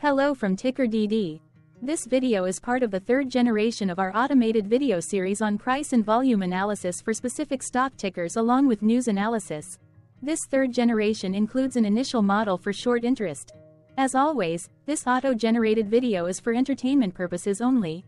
Hello from TickerDD. This video is part of the third generation of our automated video series on price and volume analysis for specific stock tickers along with news analysis. This third generation includes an initial model for short interest. As always, this auto-generated video is for entertainment purposes only.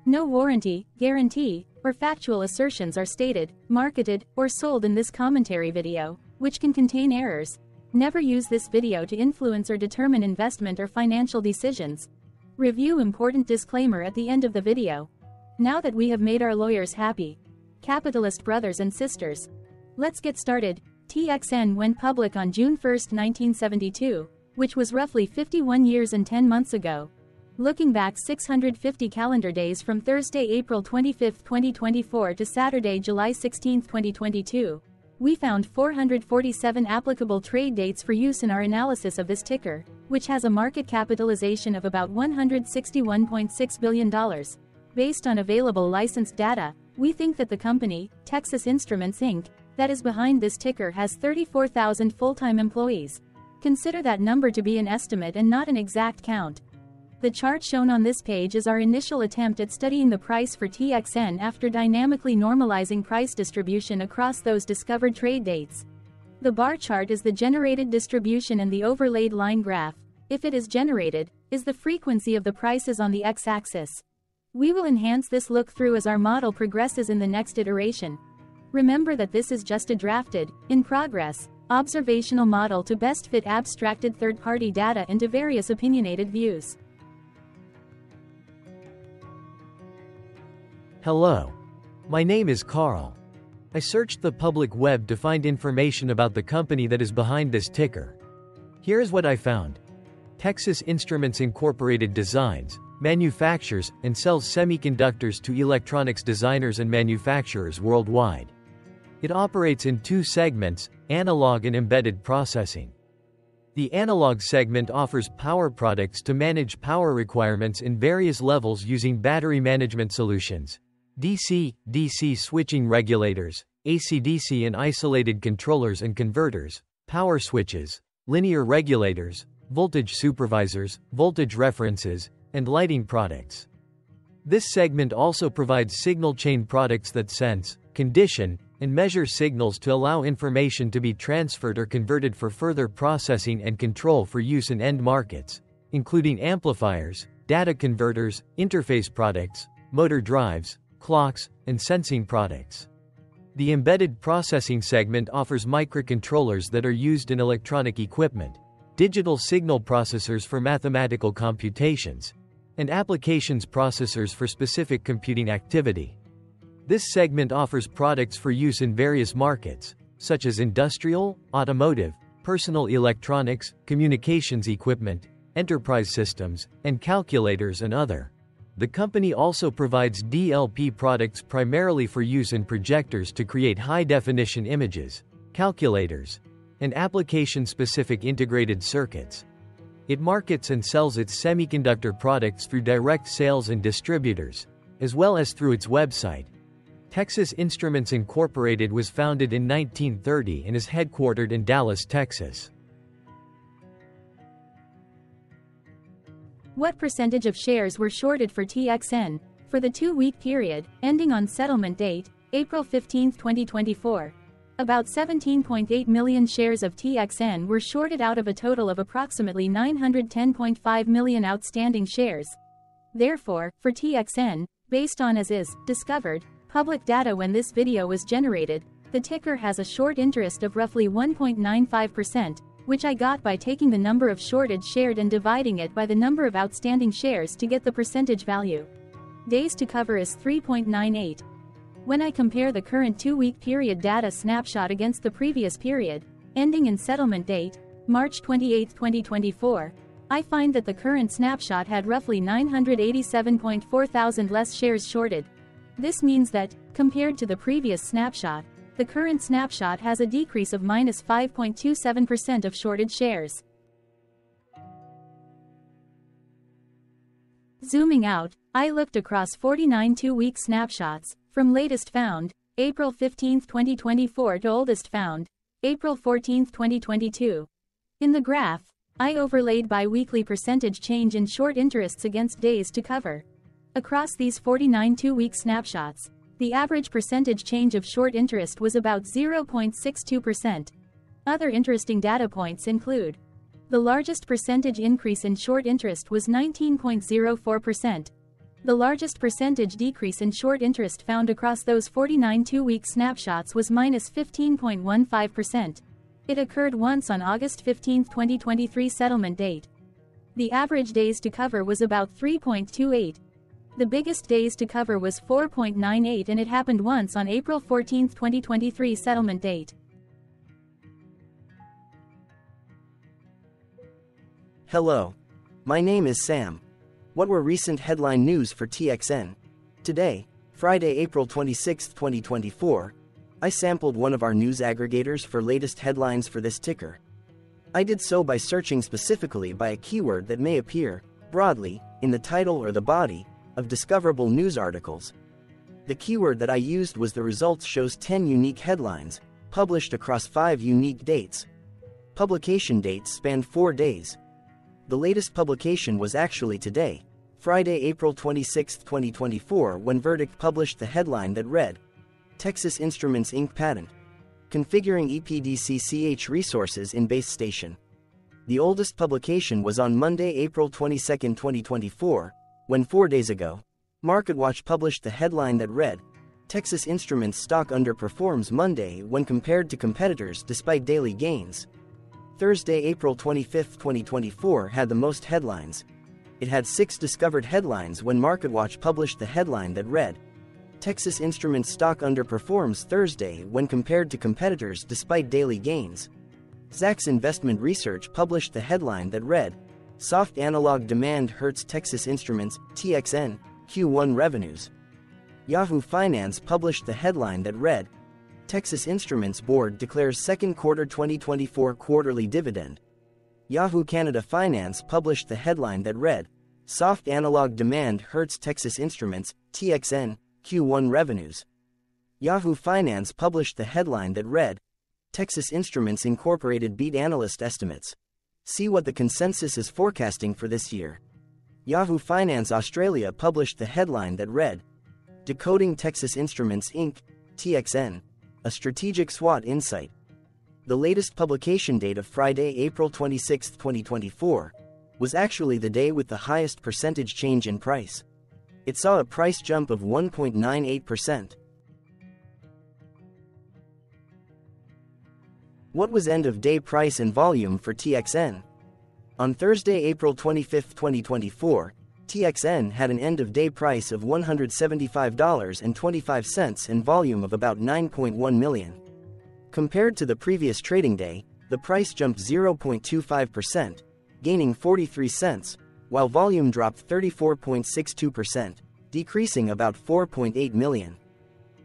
No warranty, guarantee, or factual assertions are stated, marketed, or sold in this commentary video, which can contain errors. Never use this video to influence or determine investment or financial decisions. Review important disclaimer at the end of the video. Now that we have made our lawyers happy, capitalist brothers and sisters, let's get started. TXN went public on June 1, 1972, which was roughly 51 years and 10 months ago. Looking back 650 calendar days from Thursday, April 25, 2024 to Saturday, July 16, 2022, we found 447 applicable trade dates for use in our analysis of this ticker, which has a market capitalization of about $161.6 billion. Based on available licensed data, we think that the company, Texas Instruments Inc., that is behind this ticker has 34,000 full-time employees. Consider that number to be an estimate and not an exact count. The chart shown on this page is our initial attempt at studying the price for TXN after dynamically normalizing price distribution across those discovered trade dates. The bar chart is the generated distribution and the overlaid line graph, if it is generated, is the frequency of the prices on the x-axis. We will enhance this look-through as our model progresses in the next iteration. Remember that this is just a drafted, in progress, observational model to best fit abstracted third-party data into various opinionated views. Hello. My name is Carl. I searched the public web to find information about the company that is behind this ticker. Here's what I found. Texas Instruments Incorporated designs, manufactures, and sells semiconductors to electronics designers and manufacturers worldwide. It operates in two segments, analog and embedded processing. The analog segment offers power products to manage power requirements in various levels using battery management solutions, DC switching regulators, AC/DC and isolated controllers and converters, power switches, linear regulators, voltage supervisors, voltage references, and lighting products. This segment also provides signal chain products that sense, condition, and measure signals to allow information to be transferred or converted for further processing and control for use in end markets, including amplifiers, data converters, interface products, motor drives, clocks, and sensing products. The embedded processing segment offers microcontrollers that are used in electronic equipment, digital signal processors for mathematical computations, and applications processors for specific computing activity. This segment offers products for use in various markets, such as industrial, automotive, personal electronics, communications equipment, enterprise systems, and calculators and other. The company also provides DLP products primarily for use in projectors to create high-definition images, calculators, and application-specific integrated circuits. It markets and sells its semiconductor products through direct sales and distributors, as well as through its website. Texas Instruments Incorporated was founded in 1930 and is headquartered in Dallas, Texas. What percentage of shares were shorted for TXN for the 2-week period, ending on settlement date, April 15, 2024? About 17.8 million shares of TXN were shorted out of a total of approximately 910.5 million outstanding shares. Therefore, for TXN, based on as is discovered public data when this video was generated, the ticker has a short interest of roughly 1.95%, which I got by taking the number of shorted shared and dividing it by the number of outstanding shares to get the percentage value. Days to cover is 3.98. When I compare the current 2-week period data snapshot against the previous period, ending in settlement date, March 28, 2024, I find that the current snapshot had roughly 987.4 thousand less shares shorted. This means that, compared to the previous snapshot, the current snapshot has a decrease of minus 5.27% of shorted shares. Zooming out, I looked across 49 2-week snapshots, from latest found, April 15, 2024 to oldest found, April 14, 2022. In the graph, I overlaid bi-weekly percentage change in short interests against days to cover. Across these 49 two-week snapshots, the average percentage change of short interest was about 0.62%. Other interesting data points include: the largest percentage increase in short interest was 19.04%. The largest percentage decrease in short interest found across those 49 two-week snapshots was minus 15.15%. It occurred once on August 15, 2023 settlement date. The average days to cover was about 3.28. The biggest days to cover was 4.98, and it happened once on April 14, 2023 settlement date. Hello. My name is Sam. What were recent headline news for TXN? Today, Friday, April 26, 2024, I sampled one of our news aggregators for latest headlines for this ticker. I did so by searching specifically by a keyword that may appear, broadly, in the title or the body of discoverable news articles. The keyword that I used was the results shows 10 unique headlines, published across 5 unique dates. Publication dates spanned 4 days. The latest publication was actually today, Friday, April 26, 2024, when Verdict published the headline that read, Texas Instruments Inc. Patent. Configuring EPDC-CH Resources in Base Station. The oldest publication was on Monday, April 22, 2024, when 4 days ago, MarketWatch published the headline that read, Texas Instruments stock underperforms Monday when compared to competitors despite daily gains. Thursday, April 25, 2024 had the most headlines. It had 6 discovered headlines when MarketWatch published the headline that read, Texas Instruments stock underperforms Thursday when compared to competitors despite daily gains. Zacks Investment Research published the headline that read, Soft analog demand hurts Texas Instruments, TXN, Q1 revenues. Yahoo Finance published the headline that read, Texas Instruments Board declares second quarter 2024 quarterly dividend. Yahoo Canada Finance published the headline that read, Soft analog demand hurts Texas Instruments, TXN, Q1 revenues. Yahoo Finance published the headline that read, Texas Instruments Incorporated beat analyst estimates. See what the consensus is forecasting for this year. Yahoo Finance Australia published the headline that read, Decoding Texas Instruments Inc., TXN, a strategic SWOT insight. The latest publication date of Friday, April 26, 2024, was actually the day with the highest percentage change in price. It saw a price jump of 1.98%. What was end-of-day price and volume for TXN? On Thursday, April 25, 2024, TXN had an end-of-day price of $175.25 and volume of about 9.1 million. Compared to the previous trading day, the price jumped 0.25%, gaining 43 cents, while volume dropped 34.62%, decreasing about 4.8 million.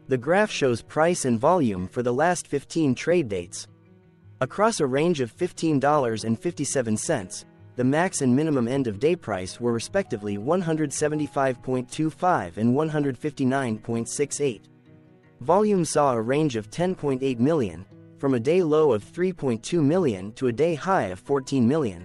The graph shows price and volume for the last 15 trade dates. Across a range of $15.57, the max and minimum end-of-day price were respectively $175.25 and $159.68. Volume saw a range of 10.8 million, from a day low of 3.2 million to a day high of 14 million.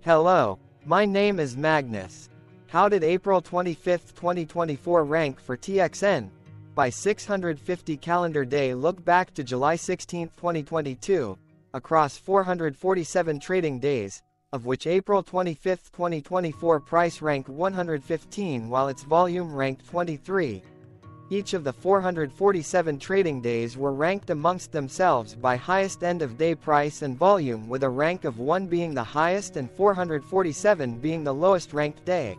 Hello, my name is Magnus. How did April 25, 2024 rank for TXN? By 650 calendar day look back to July 16, 2022, across 447 trading days, of which April 25, 2024 price ranked 115 while its volume ranked 23. Each of the 447 trading days were ranked amongst themselves by highest end-of-day price and volume, with a rank of 1 being the highest and 447 being the lowest ranked day.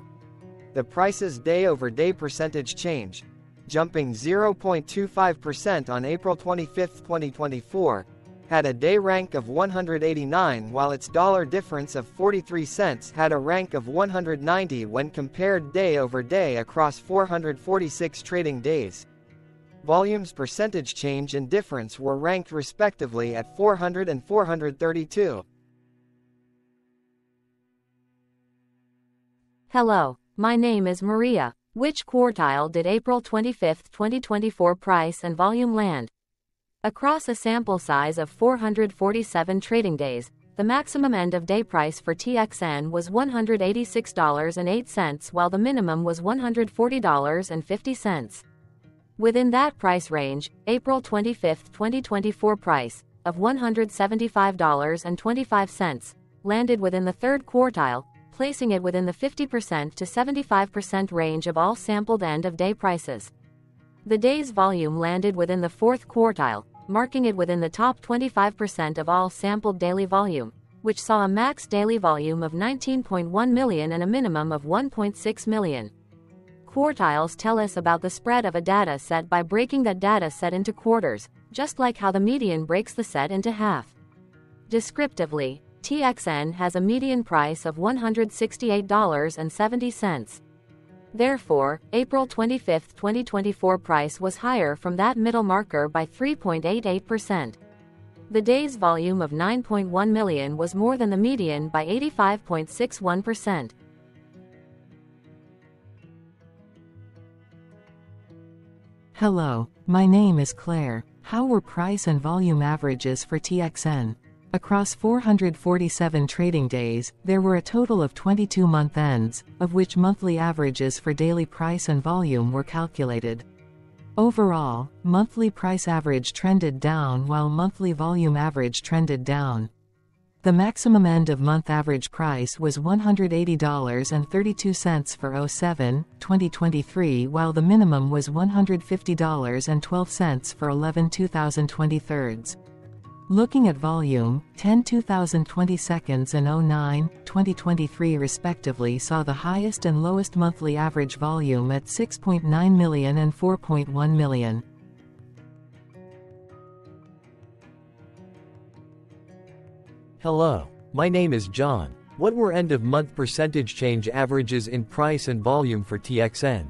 The price's day-over-day percentage change, jumping 0.25% on April 25, 2024, had a day rank of 189 while its dollar difference of 43 cents had a rank of 190 when compared day over day across 446 trading days. Volume's percentage change and difference were ranked respectively at 400 and 432. Hello, my name is Maria. Which quartile did April 25, 2024 price and volume land? Across a sample size of 447 trading days, the maximum end-of-day price for TXN was $186.08 while the minimum was $140.50. Within that price range, April 25, 2024 price of $175.25 landed within the third quartile, placing it within the 50% to 75% range of all sampled end-of-day prices. The day's volume landed within the fourth quartile, marking it within the top 25% of all sampled daily volume, which saw a max daily volume of 19.1 million and a minimum of 1.6 million. Quartiles tell us about the spread of a data set by breaking that data set into quarters, just like how the median breaks the set into half. Descriptively, TXN has a median price of $168.70. Therefore, April 25, 2024 price was higher from that middle marker by 3.88%. The day's volume of 9.1 million was more than the median by 85.61%. Hello, my name is Claire. How were price and volume averages for TXN? Across 447 trading days, there were a total of 22 month ends, of which monthly averages for daily price and volume were calculated. Overall, monthly price average trended down while monthly volume average trended down. The maximum end-of-month average price was $180.32 for 07-2023 while the minimum was $150.12 for 11-2023. Looking at volume, 10-2022 and 09-2023 respectively saw the highest and lowest monthly average volume at 6.9 million and 4.1 million. Hello, my name is John. What were end-of-month percentage change averages in price and volume for TXN?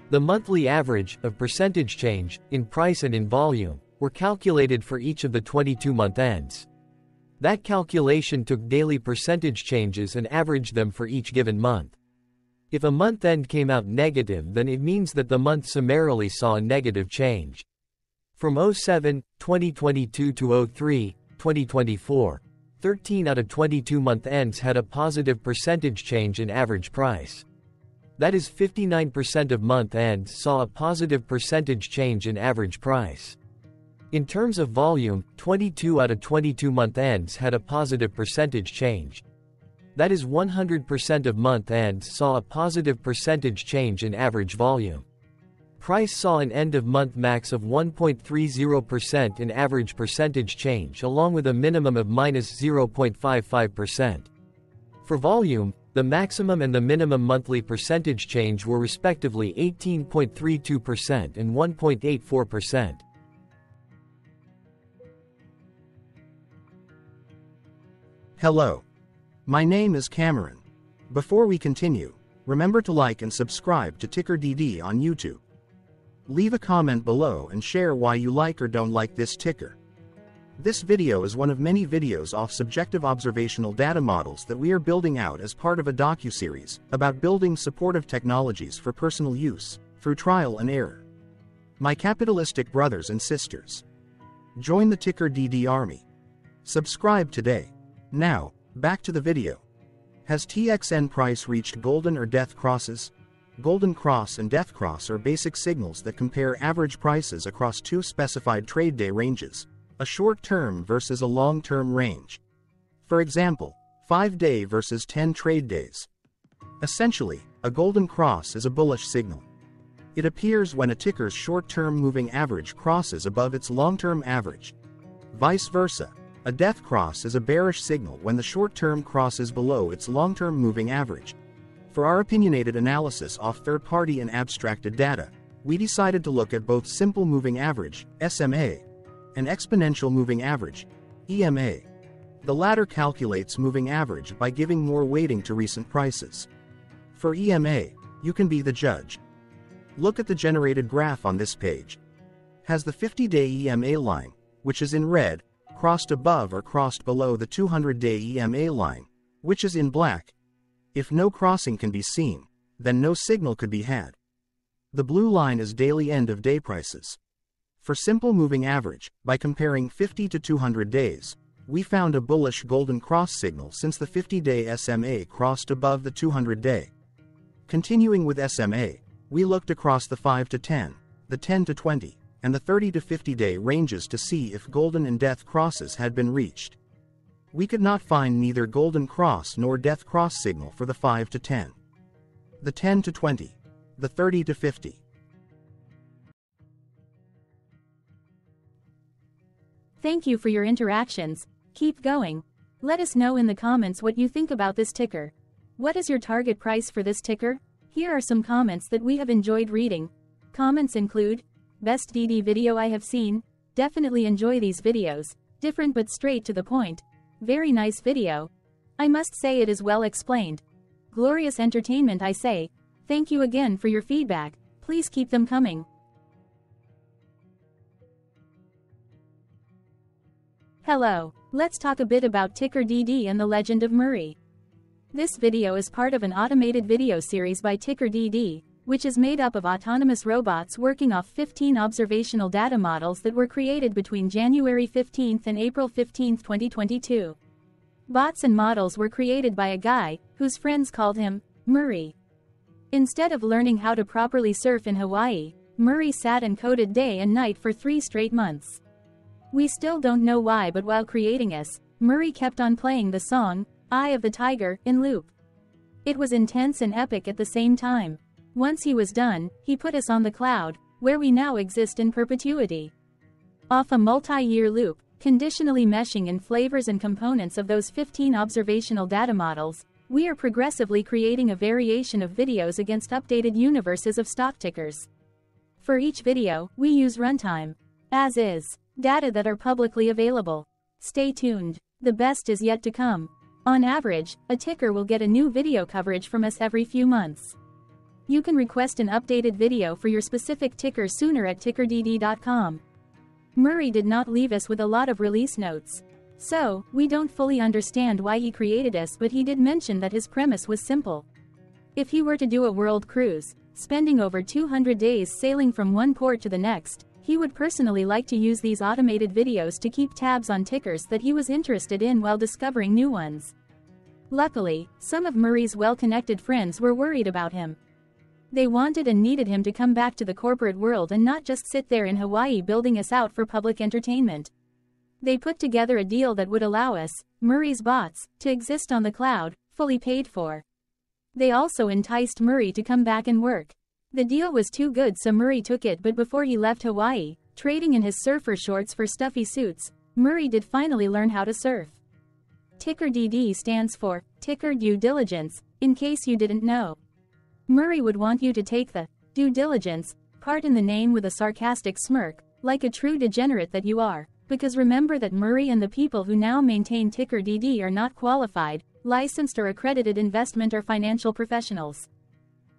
The monthly average of percentage change in price and in volume were calculated for each of the 22-month ends. That calculation took daily percentage changes and averaged them for each given month. If a month end came out negative, then it means that the month summarily saw a negative change. From 07-2022 to 03-2024, 13 out of 22 month ends had a positive percentage change in average price. That is 59% of month ends saw a positive percentage change in average price. In terms of volume, 22 out of 22 month ends had a positive percentage change. That is 100% of month ends saw a positive percentage change in average volume. Price saw an end-of-month max of 1.30% in average percentage change along with a minimum of -0.55%. For volume, the maximum and the minimum monthly percentage change were respectively 18.32% and 1.84%. Hello. My name is Cameron. Before we continue, remember to like and subscribe to TickerDD on YouTube. Leave a comment below and share why you like or don't like this ticker. This video is one of many videos off subjective observational data models that we are building out as part of a docuseries about building supportive technologies for personal use, through trial and error. My capitalistic brothers and sisters, join the TickerDD army. Subscribe today. Now, back to the video. Has TXN price reached golden or death crosses? Golden cross and death cross are basic signals that compare average prices across two specified trade day ranges, a short-term versus a long-term range. For example, 5-day versus 10 trade days. Essentially, a golden cross is a bullish signal. It appears when a ticker's short-term moving average crosses above its long-term average. Vice versa, a death cross is a bearish signal when the short-term crosses below its long-term moving average. For our opinionated analysis off third-party and abstracted data, we decided to look at both simple moving average, SMA, and exponential moving average, EMA. The latter calculates moving average by giving more weighting to recent prices. For EMA, you can be the judge. Look at the generated graph on this page. Has the 50-day EMA line, which is in red, crossed above or crossed below the 200-day EMA line, which is in black? If no crossing can be seen, then no signal could be had. The blue line is daily end-of-day prices. For simple moving average, by comparing 50 to 200 days, we found a bullish golden cross signal since the 50-day SMA crossed above the 200-day. Continuing with SMA, we looked across the 5 to 10, the 10 to 20, and the 30 to 50-day ranges to see if golden and death crosses had been reached. We could not find neither golden cross nor death cross signal for the 5 to 10, the 10 to 20, the 30 to 50. Thank you for your interactions. Keep going. Let us know in the comments what you think about this ticker. What is your target price for this ticker? Here are some comments that we have enjoyed reading. Comments include, best DD video I have seen, definitely enjoy these videos, different but straight to the point, very nice video. I must say it is well explained. Glorious entertainment I say, thank you again for your feedback, please keep them coming. Hello, let's talk a bit about TickerDD and the legend of Murray. This video is part of an automated video series by TickerDD, which is made up of autonomous robots working off 15 observational data models that were created between January 15 and April 15, 2022. Bots and models were created by a guy, whose friends called him Murray. Instead of learning how to properly surf in Hawaii, Murray sat and coded day and night for 3 straight months. We still don't know why, but while creating us, Murray kept on playing the song, Eye of the Tiger, in loop. It was intense and epic at the same time. Once he was done, he put us on the cloud, where we now exist in perpetuity. Off a multi-year loop, conditionally meshing in flavors and components of those 15 observational data models, we are progressively creating a variation of videos against updated universes of stock tickers. For each video, we use runtime, as is, data that are publicly available. Stay tuned. The best is yet to come. On average, a ticker will get a new video coverage from us every few months. You can request an updated video for your specific ticker sooner at TickerDD.com. Murray did not leave us with a lot of release notes. So, we don't fully understand why he created us, but he did mention that his premise was simple. If he were to do a world cruise, spending over 200 days sailing from one port to the next, he would personally like to use these automated videos to keep tabs on tickers that he was interested in while discovering new ones. Luckily, some of Murray's well-connected friends were worried about him. They wanted and needed him to come back to the corporate world and not just sit there in Hawaii building us out for public entertainment. They put together a deal that would allow us, Murray's bots, to exist on the cloud, fully paid for. They also enticed Murray to come back and work. The deal was too good, so Murray took it, but before he left Hawaii, trading in his surfer shorts for stuffy suits, Murray did finally learn how to surf. TickerDD stands for Ticker Due Diligence, in case you didn't know. Murray would want you to take the due diligence part in the name with a sarcastic smirk, like a true degenerate that you are, because remember that Murray and the people who now maintain TickerDD are not qualified, licensed or accredited investment or financial professionals.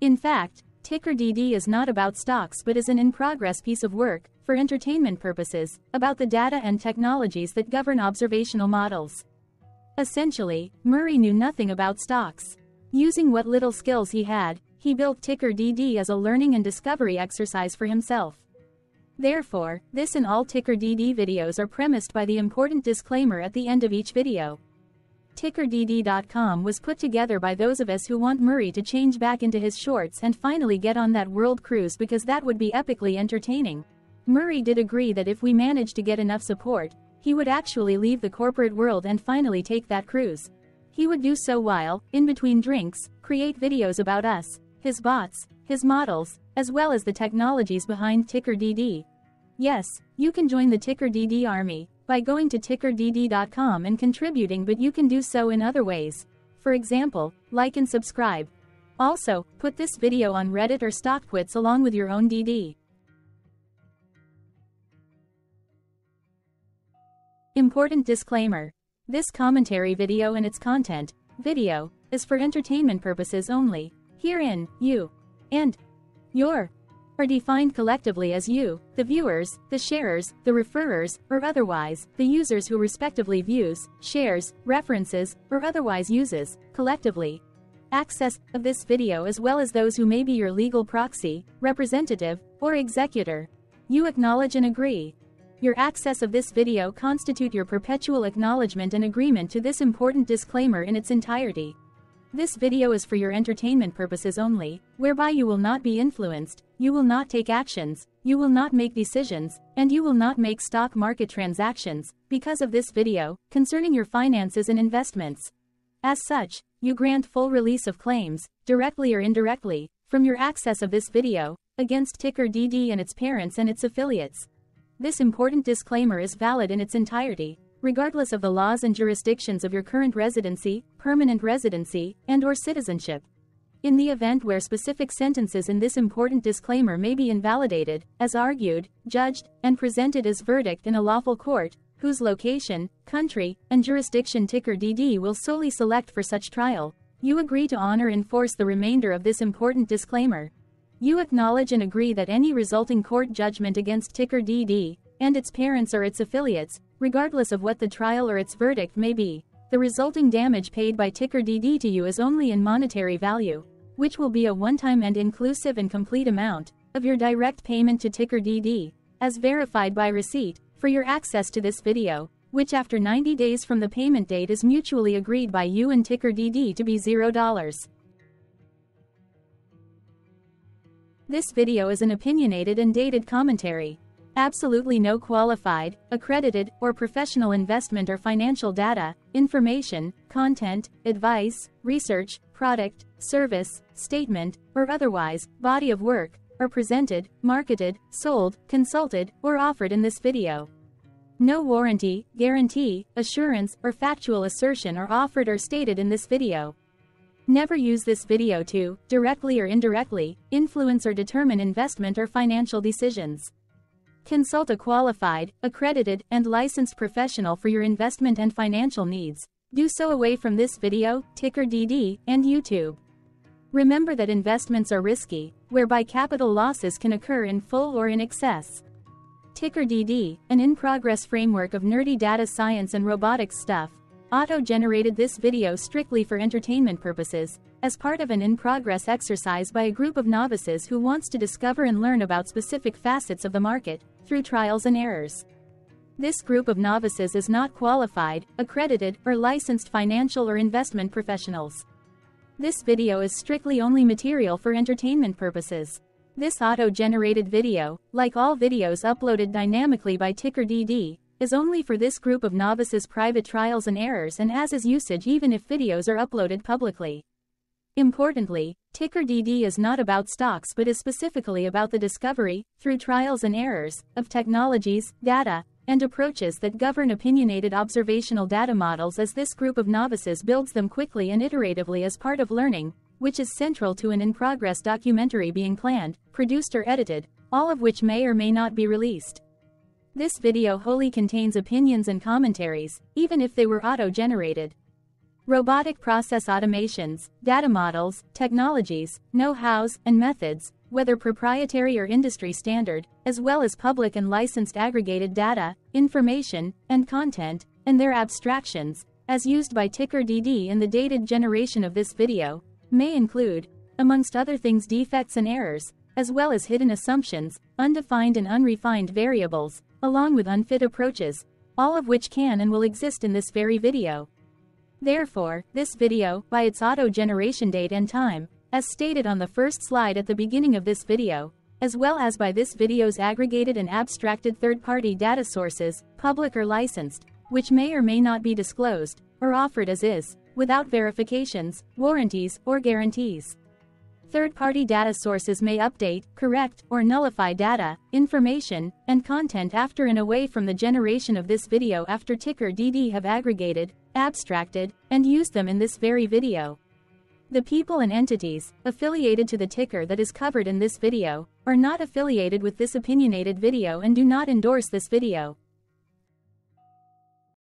In fact, TickerDD is not about stocks but is an in-progress piece of work, for entertainment purposes, about the data and technologies that govern observational models. Essentially, Murray knew nothing about stocks. Using what little skills he had, he built TickerDD as a learning and discovery exercise for himself. Therefore, this and all TickerDD videos are premised by the important disclaimer at the end of each video. TickerDD.com was put together by those of us who want Murray to change back into his shorts and finally get on that world cruise, because that would be epically entertaining. Murray did agree that if we managed to get enough support, he would actually leave the corporate world and finally take that cruise. He would do so while, in between drinks, create videos about us, his bots, his models, as well as the technologies behind TickerDD. Yes, you can join the TickerDD army by going to TickerDD.com and contributing, but you can do so in other ways. For example, like and subscribe. Also, put this video on Reddit or StockTwits along with your own DD. Important disclaimer. This commentary video and its content, video, is for entertainment purposes only. Herein, you and your are defined collectively as you, the viewers, the sharers, the referrers, or otherwise, the users who respectively views, shares, references, or otherwise uses, collectively, access of this video, as well as those who may be your legal proxy, representative, or executor. You acknowledge and agree. Your access of this video constitute your perpetual acknowledgement and agreement to this important disclaimer in its entirety. This video is for your entertainment purposes only, whereby you will not be influenced, you will not take actions, you will not make decisions, and you will not make stock market transactions, because of this video, concerning your finances and investments. As such, you grant full release of claims, directly or indirectly, from your access of this video, against TickerDD and its parents and its affiliates. This important disclaimer is valid in its entirety, regardless of the laws and jurisdictions of your current residency, permanent residency, and/or citizenship. In the event where specific sentences in this important disclaimer may be invalidated, as argued, judged, and presented as verdict in a lawful court, whose location, country, and jurisdiction TickerDD will solely select for such trial, you agree to honor and enforce the remainder of this important disclaimer. You acknowledge and agree that any resulting court judgment against TickerDD, and its parents or its affiliates, regardless of what the trial or its verdict may be, the resulting damage paid by TickerDD to you is only in monetary value, which will be a one-time and inclusive and complete amount of your direct payment to TickerDD, as verified by receipt, for your access to this video, which after 90 days from the payment date is mutually agreed by you and TickerDD to be $0. This video is an opinionated and dated commentary. Absolutely no qualified, accredited, or professional investment or financial data, information, content, advice, research, product, service, statement, or otherwise, body of work, are presented, marketed, sold, consulted, or offered in this video. No warranty, guarantee, assurance, or factual assertion are offered or stated in this video. Never use this video to, directly or indirectly, influence or determine investment or financial decisions. Consult a qualified, accredited, and licensed professional for your investment and financial needs. Do so away from this video, TickerDD, and YouTube. Remember that investments are risky, whereby capital losses can occur in full or in excess. TickerDD, an in-progress framework of nerdy data science and robotics stuff, auto-generated this video strictly for entertainment purposes, as part of an in-progress exercise by a group of novices who wants to discover and learn about specific facets of the market, through trials and errors. This group of novices is not qualified, accredited, or licensed financial or investment professionals. This video is strictly only material for entertainment purposes. This auto-generated video, like all videos uploaded dynamically by TickerDD, is only for this group of novices' private trials and errors and as is usage even if videos are uploaded publicly. Importantly, TickerDD is not about stocks but is specifically about the discovery, through trials and errors, of technologies, data, and approaches that govern opinionated observational data models as this group of novices builds them quickly and iteratively as part of learning, which is central to an in-progress documentary being planned, produced or edited, all of which may or may not be released. This video wholly contains opinions and commentaries, even if they were auto-generated. Robotic process automations, data models, technologies, know-hows, and methods, whether proprietary or industry standard, as well as public and licensed aggregated data, information, and content, and their abstractions, as used by TickerDD in the dated generation of this video, may include, amongst other things, defects and errors, as well as hidden assumptions, undefined and unrefined variables, along with unfit approaches, all of which can and will exist in this very video. Therefore, this video, by its auto-generation date and time, as stated on the first slide at the beginning of this video, as well as by this video's aggregated and abstracted third-party data sources, public or licensed, which may or may not be disclosed, or offered as is, without verifications, warranties, or guarantees. Third-party data sources may update, correct, or nullify data, information, and content after and away from the generation of this video after TickerDD have aggregated, abstracted, and used them in this very video. The people and entities affiliated to the ticker that is covered in this video are not affiliated with this opinionated video and do not endorse this video.